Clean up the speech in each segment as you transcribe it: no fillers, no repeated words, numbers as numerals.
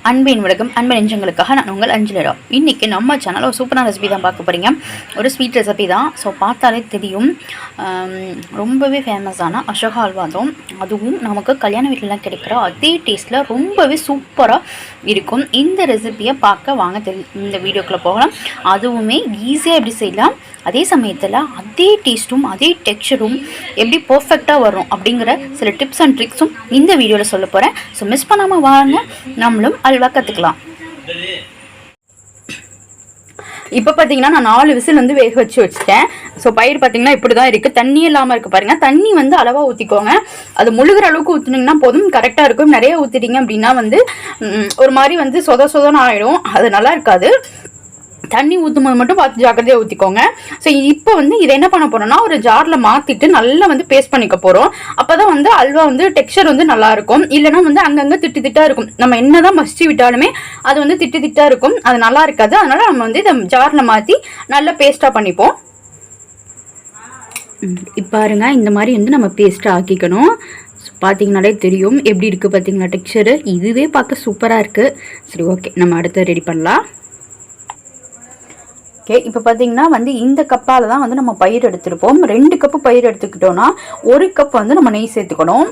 அன்பின் உலகம் அன்பு நெஞ்சங்களுக்காக நான் உங்கள் அஞ்சலிடா. இன்றைக்கி நம்ம சேனலில் ஒரு சூப்பரான ரெசிபி தான் பார்க்க போகிறீங்க. ஒரு ஸ்வீட் ரெசிபி தான். ஸோ பார்த்தாலே தெரியும், ரொம்பவே ஃபேமஸான அசோகா அல்வா தான். அதுவும் நமக்கு கல்யாண வீட்டிலலாம் கிடைக்கிற அதே டேஸ்ட்டில் ரொம்பவே சூப்பராக இருக்கும். இந்த ரெசிபியை பார்க்க வாங்க இந்த வீடியோக்குள்ளே போகலாம். அதுவுமே ஈஸியாக எப்படி செய்யலாம், அதே சமயத்தில் அதே டேஸ்ட்டும் அதே டெக்ஸ்சரும் எப்படி பர்ஃபெக்டாக வரும் அப்படிங்கிற சில டிப்ஸ் அண்ட் ட்ரிக்ஸும் இந்த வீடியோவில் சொல்ல போகிறேன். ஸோ மிஸ் பண்ணாமல் வாங்க, நம்மளும் அல்வா கற்றுக்கலாம். இப்போ பார்த்தீங்கன்னா நான் 4 விசில் வந்து வேக வச்சுட்டேன். ஸோ பயிர் பார்த்தீங்கன்னா இப்படி தான் இருக்குது, தண்ணி இல்லாமல் இருக்குது பாருங்கள். தண்ணி வந்து அளவாக ஊற்றிக்கோங்க. அது முழுகிற அளவுக்கு ஊற்றுனீங்கன்னா போதும், கரெக்டாக இருக்கும். நிறைய ஊற்றிட்டீங்க அப்படின்னா வந்து ஒரு மாதிரி வந்து சொதன்னு ஆகிடும், அது நல்லா இருக்காது. தண்ணி ஊற்றும் போது மட்டும் பார்த்து ஜாக்கிரதையாக ஊற்றிக்கோங்க. ஸோ இப்போ வந்து இதை என்ன பண்ண போகிறோம்னா, ஒரு ஜாரில் மாற்றிட்டு நல்லா வந்து பேஸ்ட் பண்ணிக்க போகிறோம். அப்போ தான் வந்து அல்வா வந்து டெக்ஸ்சர் வந்து நல்லாயிருக்கும். இல்லைனா வந்து அங்கங்கே திட்டாக இருக்கும். நம்ம என்ன தான் மசிச்சு விட்டாலுமே அது வந்து திட்டாக இருக்கும், அது நல்லா இருக்காது. அதனால் நம்ம வந்து இதை ஜாரில் மாற்றி நல்லா பேஸ்ட்டாக பண்ணிப்போம். இப்போ பாருங்க, இந்த மாதிரி வந்து நம்ம பேஸ்ட்டாக ஆக்கிக்கணும். பார்த்தீங்கன்னாலே தெரியும் எப்படி இருக்குது பார்த்தீங்களா டெக்ஸ்சரு. இதுவே பார்க்க சூப்பராக இருக்குது. சரி, ஓகே, நம்ம அடுத்து ரெடி பண்ணலாம். ஓகே, இப்போ பார்த்தீங்கன்னா வந்து இந்த கப்பால் தான் வந்து நம்ம பயிர் எடுத்துருப்போம். 2 கப்பு பயிர் எடுத்துக்கிட்டோன்னா 1 கப் வந்து நம்ம நெய் சேர்த்துக்கணும்.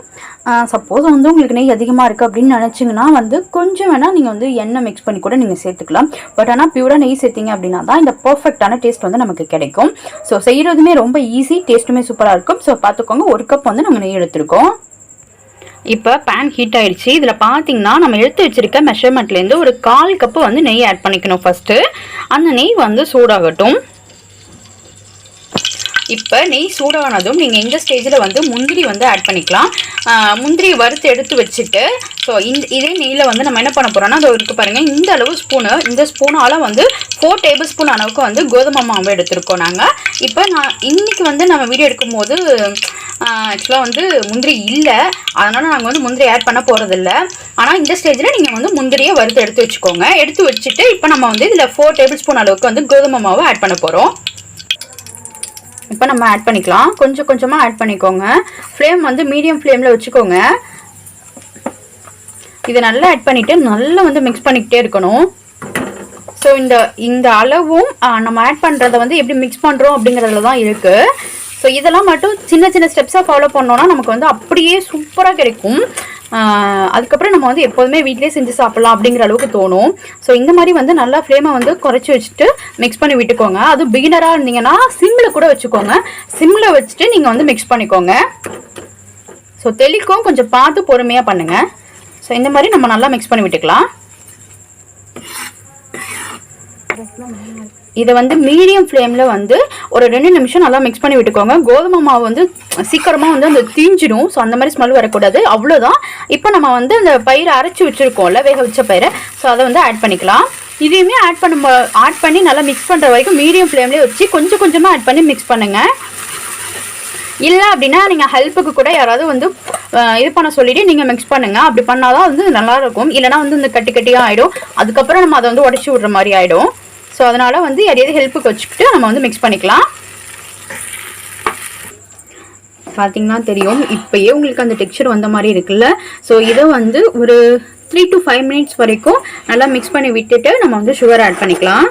சப்போஸ் வந்து உங்களுக்கு நெய் அதிகமாக இருக்குது அப்படின்னு நினச்சிங்கன்னா வந்து கொஞ்சம் வேணால் நீங்கள் வந்து எண்ணெய் மிக்ஸ் பண்ணி கூட நீங்கள் சேர்த்துக்கலாம். பட் ஆனால் பியூராக நெய் சேர்த்திங்க அப்படின்னா தான் இந்த பர்ஃபெக்டான டேஸ்ட் வந்து நமக்கு கிடைக்கும். ஸோ செய்கிறதுமே ரொம்ப ஈஸி, டேஸ்ட்டுமே சூப்பராக இருக்கும். ஸோ பார்த்துக்கோங்க, 1 கப் வந்து நம்ம நெய் எடுத்துருக்கோம். இப்போ பேன் ஹீட் ஆயிடுச்சு. இதில் பார்த்தீங்கன்னா நம்ம எடுத்து வச்சிருக்க மெஷர்மெண்ட்லேருந்து ஒரு 1/4 கப்பு வந்து நெய் ஆட் பண்ணிக்கணும். ஃபஸ்ட்டு அந்த நெய் வந்து சூடாகட்டும். இப்போ நெய் சூடானதும் நீங்கள் இந்த ஸ்டேஜில் வந்து முந்திரி வந்து ஆட் பண்ணிக்கலாம். முந்திரி வறுத்து எடுத்து வச்சுட்டு ஸோ இதே நெய்யில் வந்து நம்ம என்ன பண்ண போகிறோம்னா, அதை இருக்குது பாருங்கள், இந்த அளவு ஸ்பூனு, இந்த ஸ்பூனால் வந்து 4 டேபிள் ஸ்பூன் அளவுக்கு வந்து கோதுமை மாவு எடுத்துருக்கோம் நாங்கள். இப்போ நான் இன்றைக்கி வந்து நம்ம வீடியோ எடுக்கும்போது ஆக்சுவலாக வந்து முந்திரி இல்லை, அதனால் நாங்கள் வந்து முந்திரி ஆட் பண்ண போகிறதில்ல. ஆனால் இந்த ஸ்டேஜில் நீங்கள் வந்து முந்திரியை வறுத்து எடுத்து வச்சுக்கோங்க. எடுத்து வச்சுட்டு இப்போ நம்ம வந்து இதில் 4 டேபிள் ஸ்பூன் அளவுக்கு வந்து கோதுமை மாவு ஆட் பண்ண போகிறோம். இப்போ நம்ம ஆட் பண்ணிக்கலாம். கொஞ்சம் கொஞ்சமாக ஆட் பண்ணிக்கோங்க. ஃப்ளேம் வந்து மீடியம் ஃப்ளேமில் வச்சுக்கோங்க. இதை நல்லா ஆட் பண்ணிவிட்டு நல்லா வந்து மிக்ஸ் பண்ணிக்கிட்டே இருக்கணும். ஸோ இந்த அளவும் நம்ம ஆட் பண்ணுறத வந்து எப்படி மிக்ஸ் பண்ணுறோம் அப்படிங்கிறதுல தான் இருக்குது. ஸோ இதெல்லாம் மட்டும் சின்ன சின்ன ஸ்டெப்ஸாக ஃபாலோ பண்ணோன்னா நமக்கு வந்து அப்படியே சூப்பராக கிடைக்கும். அதுக்கப்புறம் நம்ம வந்து எப்போதுமே வீட்டிலே செஞ்சு சாப்பிட்லாம் அப்படிங்கிற அளவுக்கு தோணும். ஸோ இந்த மாதிரி வந்து நல்லா ஃப்ளேமை வந்து குறைச்சி வச்சுட்டு மிக்ஸ் பண்ணி விட்டுக்கோங்க. அதுவும் பிகினராக இருந்தீங்கன்னா சிம்மில் கூட வச்சுக்கோங்க. சிம்மில் வச்சுட்டு நீங்கள் வந்து மிக்ஸ் பண்ணிக்கோங்க. ஸோ தெளிக்கும், கொஞ்சம் பார்த்து பொறுமையாக பண்ணுங்கள். ஸோ இந்த மாதிரி நம்ம நல்லா மிக்ஸ் பண்ணி விட்டுக்கலாம். இதை வந்து மீடியம் ஃப்ளேமில் வந்து ஒரு 2 நிமிஷம் நல்லா மிக்ஸ் பண்ணி விட்டுக்கோங்க. கோதுமை மாவு வந்து சீக்கிரமாக வந்து அந்த தீஞ்சிடும். ஸோ அந்த மாதிரி ஸ்மெல் வரக்கூடாது, அவ்வளோதான். இப்போ நம்ம வந்து அந்த பயிரை அரைச்சி வச்சுருக்கோம்ல, வேக வச்ச பயிரை, ஸோ அதை வந்து ஆட் பண்ணிக்கலாம். இதையுமே ஆட் பண்ணி நல்லா மிக்ஸ் பண்ணுற வரைக்கும் மீடியம் ஃப்ளேம்லேயே வச்சு கொஞ்சம் கொஞ்சமாக ஆட் பண்ணி மிக்ஸ் பண்ணுங்கள். இல்லை அப்படின்னா நீங்கள் ஹெல்ப்புக்கு கூட யாராவது வந்து இது பண்ண சொல்லிவிட்டு நீங்கள் மிக்ஸ் பண்ணுங்கள். அப்படி பண்ணால் தான் வந்து நல்லாயிருக்கும். இல்லைனா வந்து இந்த கட்டியாக ஆகிடும். அதுக்கப்புறம் நம்ம அதை வந்து உடச்சி விடுற மாதிரி ஆகிடும். ஸோ அதனால் வந்து யாரையாவது ஹெல்ப்புக்கு வச்சுக்கிட்டு நம்ம வந்து மிக்ஸ் பண்ணிக்கலாம். பார்த்தீங்கன்னா தெரியும், இப்போயே உங்களுக்கு அந்த டெக்ஸ்சர் வந்த மாதிரி இருக்குல்ல. ஸோ இதை வந்து ஒரு 3 to 5 மினிட்ஸ் வரைக்கும் நல்லா மிக்ஸ் பண்ணி விட்டுட்டு நம்ம வந்து சுகர் ஆட் பண்ணிக்கலாம்.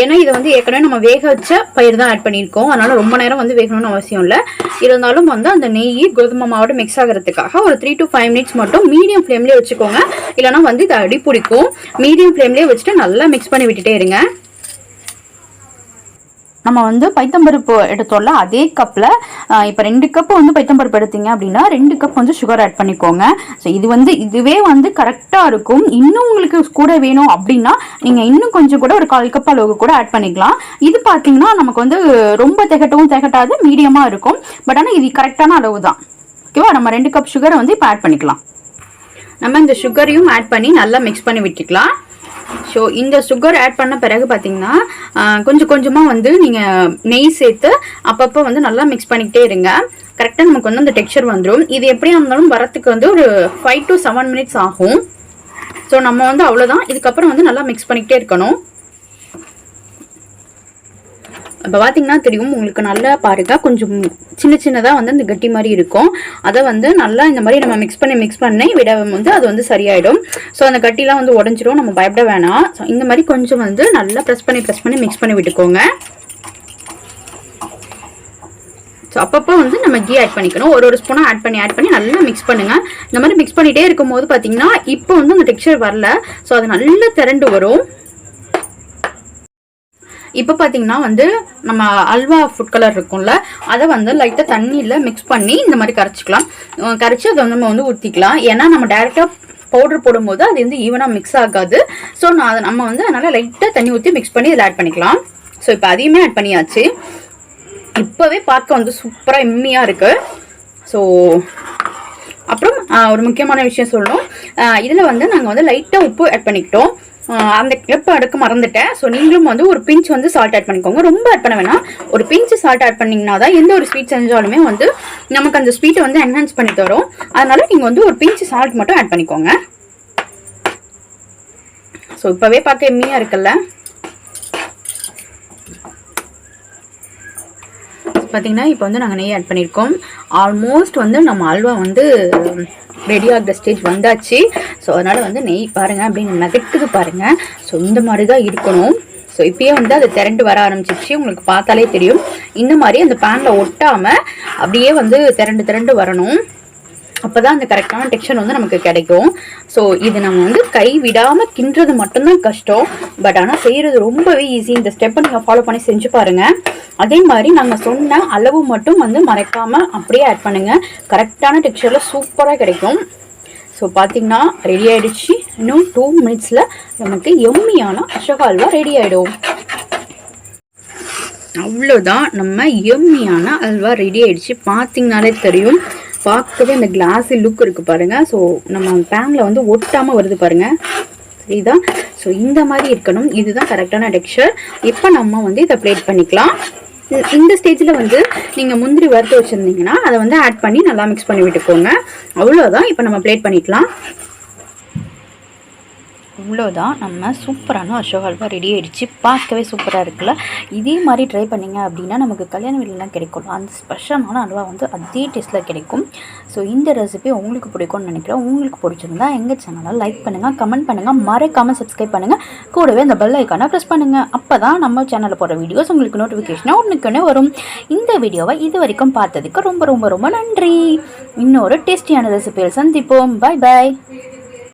ஏன்னா இதை வந்து ஏற்கனவே நம்ம வேக வச்ச பயிர் தான் ஆட் பண்ணியிருக்கோம். அதனால் ரொம்ப நேரம் வந்து வேகணும்னு அவசியம் இல்லை. இருந்தாலும் வந்து அந்த நெய் கோதுமை மாவோட மிக்ஸ் ஆகிறதுக்காக ஒரு 3 to 5 மினிட்ஸ் மட்டும் மீடியம் ஃப்ளேம்லேயே வச்சுக்கோங்க. இல்லைனா வந்து இது அடி பிடிக்கும். மீடியம் ஃப்ளேம்லேயே வச்சுட்டு நல்லா மிக்ஸ் பண்ணி விட்டுட்டே இருங்க. நம்ம வந்து பைத்தம்பருப்பு எடுத்தோம்ல, அதே கப்பில் இப்போ 2 கப்பு வந்து பைத்தம்பருப்பு எடுத்தீங்க அப்படின்னா 2 கப் வந்து சுகர் ஆட் பண்ணிக்கோங்க. ஸோ இதுவே வந்து கரெக்டாக இருக்கும். இன்னும் உங்களுக்கு கூட வேணும் அப்படின்னா நீங்கள் இன்னும் கொஞ்சம் கூட ஒரு 1/4 கப் அளவுக்கு கூட ஆட் பண்ணிக்கலாம். இது பார்த்தீங்கன்னா நமக்கு வந்து ரொம்ப திகட்டாது, மீடியமாக இருக்கும். பட் ஆனால் இது கரெக்டான அளவு தான். ஓகேவா, நம்ம 2 கப் சுகரை வந்து இப்போ ஆட் பண்ணிக்கலாம். நம்ம இந்த சுகரையும் ஆட் பண்ணி நல்லா மிக்ஸ் பண்ணி விட்டுக்கலாம். ஸோ இந்த சுகர் ஆட் பண்ண பிறகு பார்த்தீங்கன்னா கொஞ்சம் கொஞ்சமாக வந்து நீங்கள் நெய் சேர்த்து அப்பப்போ வந்து நல்லா மிக்ஸ் பண்ணிக்கிட்டே இருங்க. கரெக்டாக நமக்கு வந்து அந்த டெக்ஸ்சர் வந்துடும். இது எப்படியா இருந்தாலும் வரத்துக்கு வந்து ஒரு 5 to 7 மினிட்ஸ் ஆகும். ஸோ நம்ம வந்து அவ்வளோதான். இதுக்கப்புறம் வந்து நல்லா மிக்ஸ் பண்ணிக்கிட்டே இருக்கணும். இப்போ பார்த்தீங்கன்னா தெரியும் உங்களுக்கு, நல்லா பாருங்க, கொஞ்சம் சின்ன சின்னதாக வந்து அந்த கட்டி மாதிரி இருக்கும். அதை வந்து நல்லா இந்த மாதிரி நம்ம மிக்ஸ் பண்ணி விட வந்து அது வந்து சரியாயிடும். ஸோ அந்த கட்டிலாம் வந்து உடஞ்சிரும், நம்ம பயப்பட வேணாம். ஸோ இந்த மாதிரி கொஞ்சம் வந்து நல்லா ப்ரெஸ் பண்ணி மிக்ஸ் பண்ணி விட்டுக்கோங்க. ஸோ அப்பப்போ வந்து நம்ம கீ ஆட் பண்ணிக்கணும். ஒரு ஸ்பூனாக ஆட் பண்ணி நல்லா மிக்ஸ் பண்ணுங்கள். இந்த மாதிரி மிக்ஸ் பண்ணிகிட்டே இருக்கும்போது பார்த்தீங்கன்னா இப்போ வந்து அந்த டெக்ஸ்சர் வரல. ஸோ அது நல்லா திரண்டு வரும். இப்போ பார்த்தீங்கன்னா வந்து நம்ம அல்வா ஃபுட் கலர் இருக்கும்ல, அதை வந்து லைட்டாக தண்ணியில் மிக்ஸ் பண்ணி இந்த மாதிரி கரைச்சிக்கலாம். கரைச்சி அதை வந்து நம்ம வந்து ஊற்றிக்கலாம். ஏன்னா நம்ம டேரெக்டாக பவுடர் போடும்போது அது வந்து ஈவனாக மிக்ஸ் ஆகாது. ஸோ நம்ம வந்து அதனால் லைட்டாக தண்ணி ஊற்றி மிக்ஸ் பண்ணி இதில் ஆட் பண்ணிக்கலாம். ஸோ இப்போ அதையுமே ஆட் பண்ணியாச்சு. இப்போவே பார்க்க வந்து சூப்பராக எம்மியாக இருக்குது. ஸோ அப்புறம் ஒரு முக்கியமான விஷயம் சொல்லணும். இதில் வந்து நாங்கள் வந்து லைட்டாக உப்பு ஆட் பண்ணிக்கிட்டோம். அந்த எப்போ அடுக்க மறந்துட்டேன். ஸோ நீங்களும் வந்து ஒரு பிஞ்ச் வந்து சால்ட் ஆட் பண்ணிக்கோங்க. ரொம்ப ஆட் பண்ண வேணாம். ஒரு பிஞ்ச் சால்ட் ஆட் பண்ணிங்கன்னா தான் எந்த ஒரு ஸ்வீட் செஞ்சாலுமே வந்து நமக்கு அந்த ஸ்வீட்டை வந்து என்ஹான்ஸ் பண்ணி தரும். அதனால நீங்கள் வந்து ஒரு பிஞ்ச் சால்ட் மட்டும் ஆட் பண்ணிக்கோங்க. ஸோ இப்போவே பார்க்க எம்மியாக இருக்குல்ல. பார்த்தீங்கன்னா இப்போ வந்து நாங்கள் நெய் ஆட் பண்ணியிருக்கோம். ஆல்மோஸ்ட் வந்து நம்ம அல்வா வந்து ரெடி ஆகிற ஸ்டேஜ் வந்தாச்சு. ஸோ அதனால் வந்து நெய் பாருங்கள் அப்படின்னு நகட்டுது பாருங்கள். ஸோ இந்த மாதிரி தான் இருக்கணும். ஸோ இப்போயே வந்து அது திரண்டு வர ஆரம்பிச்சிச்சு. உங்களுக்கு பார்த்தாலே தெரியும். இந்த மாதிரி அந்த பேனில் ஒட்டாமல் அப்படியே வந்து திரண்டு வரணும். அப்போ தான் அந்த கரெக்டான டெக்ஸ்சர் வந்து நமக்கு கிடைக்கும். ஸோ இது நம்ம வந்து கை விடாமல் கிண்டுறது மட்டும்தான் கஷ்டம். பட் ஆனால் செய்கிறது ரொம்பவே ஈஸி. இந்த ஸ்டெப்பை நீங்கள் ஃபாலோ பண்ணி செஞ்சு பாருங்கள். அதே மாதிரி நாங்கள் சொன்ன அளவு மட்டும் வந்து மறைக்காமல் அப்படியே ஆட் பண்ணுங்கள். கரெக்டான டெக்ஸ்சரில் சூப்பராக கிடைக்கும். ஸோ பார்த்தீங்கன்னா ரெடி ஆகிடுச்சு. இன்னும் 2 மினிட்ஸில் நமக்கு எம்மியான அசோகா அல்வா ரெடி ஆகிடும். அவ்வளோதான், நம்ம எம்மியான அல்வா ரெடி ஆகிடுச்சு. பார்த்தீங்கனாலே தெரியும். பார்க்கவே இந்த கிளாஸி லுக் இருக்குது பாருங்கள். ஸோ நம்ம பேனில் வந்து ஒட்டாமல் வருது பாருங்கள். சரிதான். ஸோ இந்த மாதிரி இருக்கணும். இதுதான் கரெக்டான டெக்ஸ்சர். இப்போ நம்ம வந்து இதை பிளேட் பண்ணிக்கலாம். இந்த ஸ்டேஜில் வந்து நீங்கள் முந்திரி வறுத்து வச்சுருந்தீங்கன்னா அதை வந்து ஆட் பண்ணி நல்லா மிக்ஸ் பண்ணி விட்டுக்கோங்க. அவ்வளோதான். இப்போ நம்ம பிளேட் பண்ணிக்கலாம். இவ்வளோதான், நம்ம சூப்பரான அசோகா அல்வா ரெடி ஆகிடுச்சு. பார்க்கவே சூப்பராக இருக்குல்ல. இதே மாதிரி ட்ரை பண்ணிங்க அப்படின்னா நமக்கு கல்யாண வீடுலாம் கிடைக்கும். அந்த ஸ்பெஷலான அல்வா வந்து அதே டேஸ்ட்டில் கிடைக்கும். ஸோ இந்த ரெசிபி உங்களுக்கு பிடிக்கும்னு நினைக்கிறேன். உங்களுக்கு பிடிச்சிருந்தா எங்கள் சேனலை லைக் பண்ணுங்கள், கமெண்ட் பண்ணுங்கள், மறக்காமல் சப்ஸ்கிரைப் பண்ணுங்கள். கூடவே அந்த பெல் ஐக்கானை ப்ரெஸ் பண்ணுங்கள். அப்போ தான் நம்ம சேனலில் போடுற வீடியோஸ் உங்களுக்கு நோட்டிஃபிகேஷனாக ஒன்றுக்குன்னு வரும். இந்த வீடியோவை இது வரைக்கும் பார்த்ததுக்கு ரொம்ப ரொம்ப ரொம்ப நன்றி. இன்னொரு டேஸ்டியான ரெசிபியில் சந்திப்போம். பாய் பாய்.